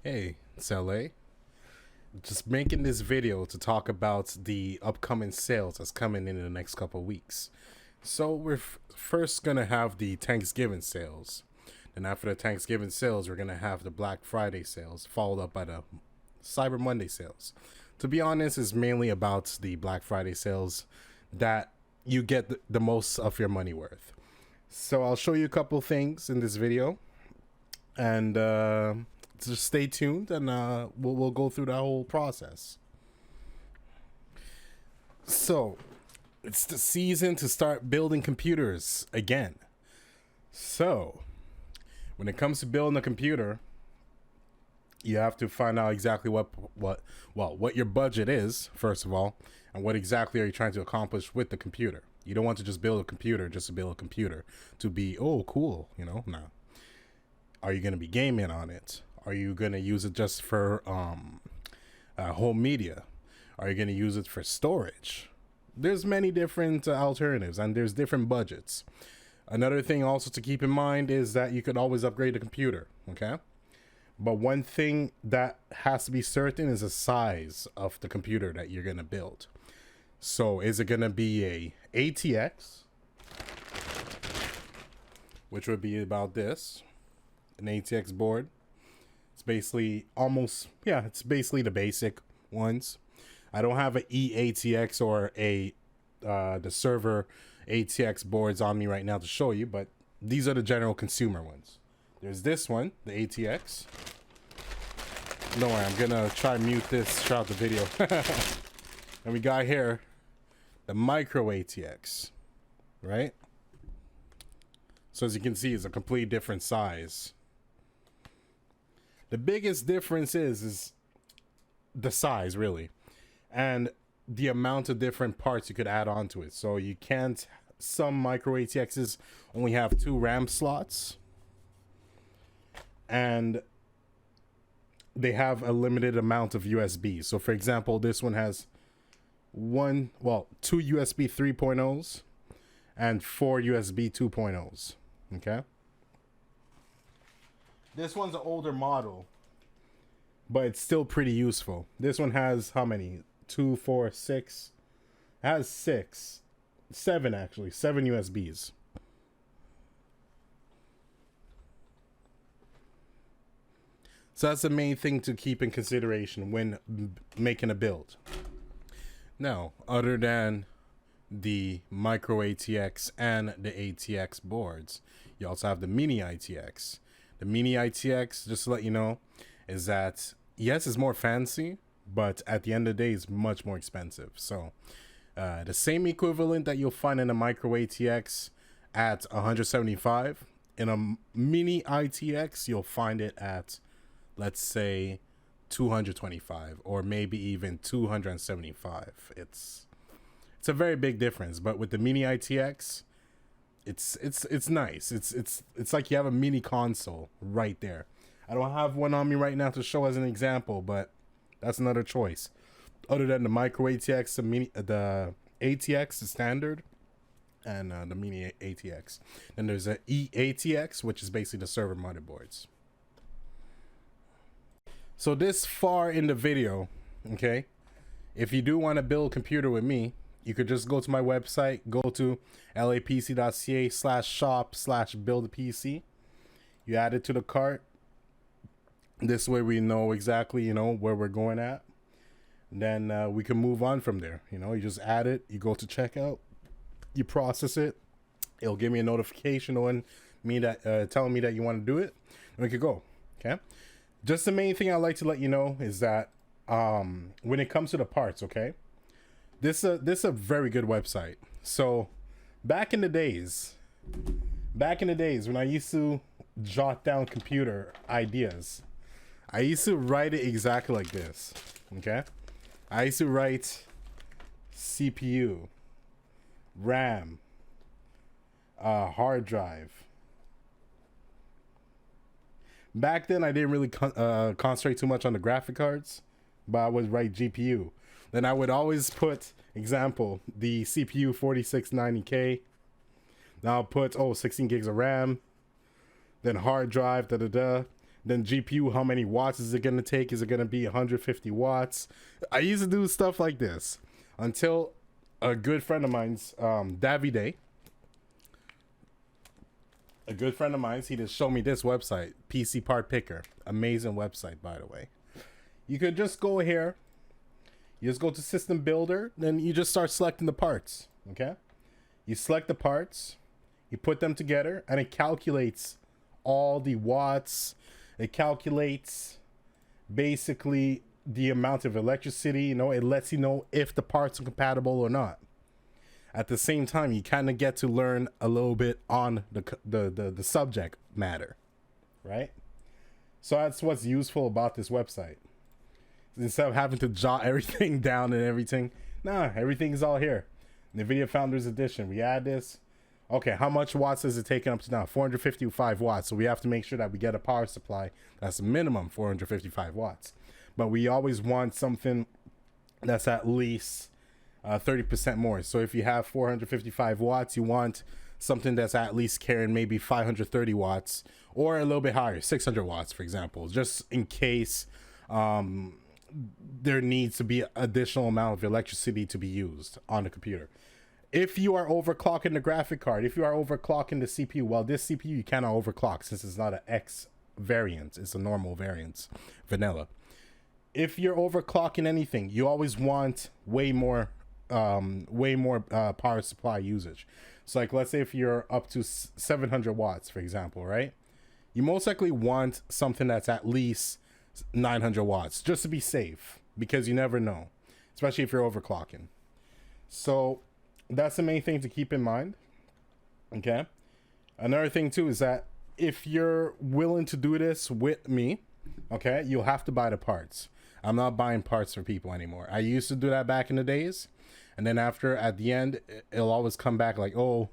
Hey, it's LA. Just making this video to talk about the upcoming sales that's coming in the next couple of weeks. So we're first gonna have the Thanksgiving sales. Then after the Thanksgiving sales, we're gonna have the Black Friday sales, followed up by the Cyber Monday sales. To be honest, it's mainly about the Black Friday sales that you get the most of your money worth. So I'll show you a couple things in this video, and just stay tuned, and we'll go through that whole process. So it's the season to start building computers again. So when it comes to building a computer, you have to find out exactly what your budget is, first of all, and what exactly are you trying to accomplish with the computer. You don't want to just build a computer just to build a computer to be, oh, cool, no. Are you going to be gaming on it? Are you going to use it just for home media? Are you going to use it for storage? There's many different alternatives, and there's different budgets. Another thing also to keep in mind is that you could always upgrade the computer, okay? But one thing that has to be certain is the size of the computer that you're going to build. So is it going to be a ATX, which would be about this, an ATX board? It's basically it's basically the basic ones. I don't have an eATX or the server ATX boards on me right now to show you, but these are the general consumer ones. There's this one, the ATX. Don't worry, I'm gonna try and mute this throughout the video. And we got here the micro ATX, right? So as you can see, it's a completely different size. The biggest difference is the size, really, and the amount of different parts you could add on to it. So you can't, some micro ATXs only have 2 RAM slots, and they have a limited amount of USB. So for example, this one has 2 USB 3.0s and 4 USB 2.0s. Okay. This one's an older model, but it's still pretty useful. This one has how many? 2, 4, 6. It has 7 actually. 7 USBs. So that's the main thing to keep in consideration when making a build. Now, other than the micro ATX and the ATX boards, you also have the mini ITX. The mini ITX, just to let you know, is that yes, it's more fancy, but at the end of the day, it's much more expensive. So the same equivalent that you'll find in a micro ATX at 175, in a mini ITX, you'll find it at, let's say, 225 or maybe even 275. It's a very big difference, but with the mini ITX, it's nice. It's like you have a mini console right there. I don't have one on me right now to show as an example, but that's another choice. Other than the micro ATX, the ATX is standard, and the mini ATX. Then there's a eATX, which is basically the server motherboards. So this far in the video, okay, if you do want to build a computer with me, you could just go to my website, go to lapc.ca/shop/build-a-PC. You add it to the cart. This way we know exactly, where we're going at. Then we can move on from there. You just add it, you go to checkout, you process it. It'll give me a notification on me that telling me that you want to do it, and we could go. Okay. Just the main thing I'd like to let you know is that when it comes to the parts, okay, this is a very good website. So back in the days when I used to jot down computer ideas, I used to write it exactly like this. Okay, I used to write CPU, RAM, hard drive. Back then, I didn't really concentrate too much on the graphic cards, but I would write GPU. Then I would always put, example, the CPU 4690K. Now I'll put, 16 gigs of RAM. Then hard drive, Then GPU, how many watts is it going to take? Is it going to be 150 watts? I used to do stuff like this until a good friend of mine's, Davide, a good friend of mine's, he just showed me this website, PC Part Picker. Amazing website, by the way. You could just go here, you just go to System Builder, then you just start selecting the parts, okay? You select the parts, you put them together, and it calculates all the watts. It calculates basically the amount of electricity, you know, it lets you know if the parts are compatible or not. At the same time, you kind of get to learn a little bit on the subject matter, right? So that's what's useful about this website. Instead of having to jot everything down and everything, nah, everything's all here. NVIDIA Founders Edition, we add this. Okay, how much watts is it taking up to now? 455 watts. So we have to make sure that we get a power supply that's minimum 455 watts. But we always want something that's at least 30% more. So if you have 455 watts, you want something that's at least carrying maybe 530 watts or a little bit higher, 600 watts, for example, just in case there needs to be additional amount of electricity to be used on the computer. If you are overclocking the graphic card, if you are overclocking the CPU, well, this CPU you cannot overclock since it's not an X variant, it's a normal variant, vanilla. If you're overclocking anything, you always want way more power supply usage. So like, let's say if you're up to 700 watts, for example, right? You most likely want something that's at least 900 watts just to be safe, because you never know, especially if you're overclocking. So that's the main thing to keep in mind. Okay. Another thing too is that if you're willing to do this with me, okay, you'll have to buy the parts. I'm not buying parts for people anymore. I used to do that back in the days, and then after, at the end, it'll always come back like, oh,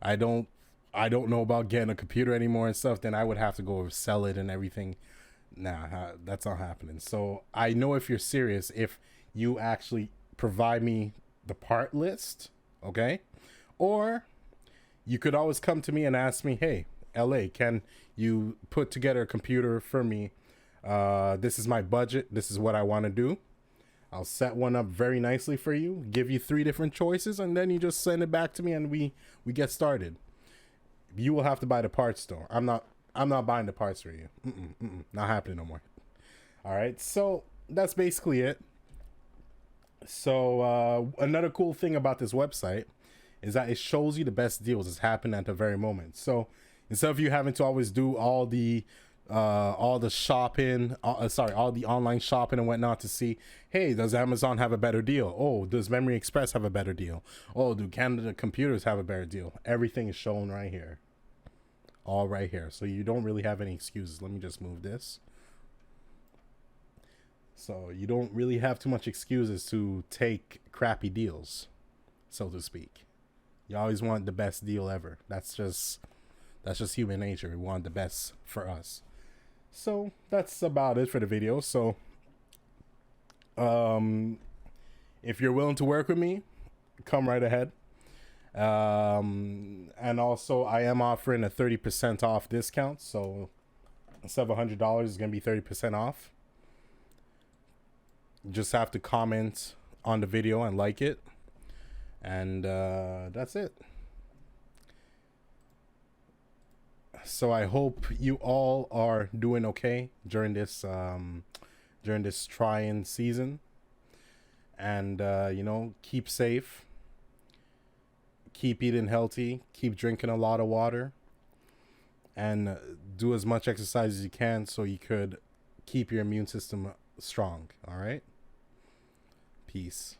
I don't know about getting a computer anymore and stuff. Then I would have to go sell it and everything. Nah, that's not happening. So I know if you're serious, if you actually provide me the part list, okay? Or you could always come to me and ask me, hey, LA, can you put together a computer for me? This is my budget. This is what I want to do. I'll set one up very nicely for you, give you 3 different choices, and then you just send it back to me and we get started. You will have to buy the parts though. I'm not buying the parts for you. Not happening no more. All right, so that's basically it. So another cool thing about this website is that it shows you the best deals that's happening at the very moment. So instead of you having to always do all the shopping, all the online shopping and whatnot to see, hey, does Amazon have a better deal? Oh, does Memory Express have a better deal? Oh, do Canada Computers have a better deal? Everything is shown right here. All right here. So you don't really have any excuses. Let me just move this. So you don't really have too much excuses to take crappy deals, so to speak. You always want the best deal ever. That's just human nature. We want the best for us. So that's about it for the video. So if you're willing to work with me, come right ahead. And also I am offering a 30% off discount. So instead of $100 is going to be 30% off. You just have to comment on the video and like it. And that's it. So I hope you all are doing okay during this trying season, and you know, keep safe, keep eating healthy, keep drinking a lot of water, and do as much exercise as you can so you could keep your immune system strong. All right, peace.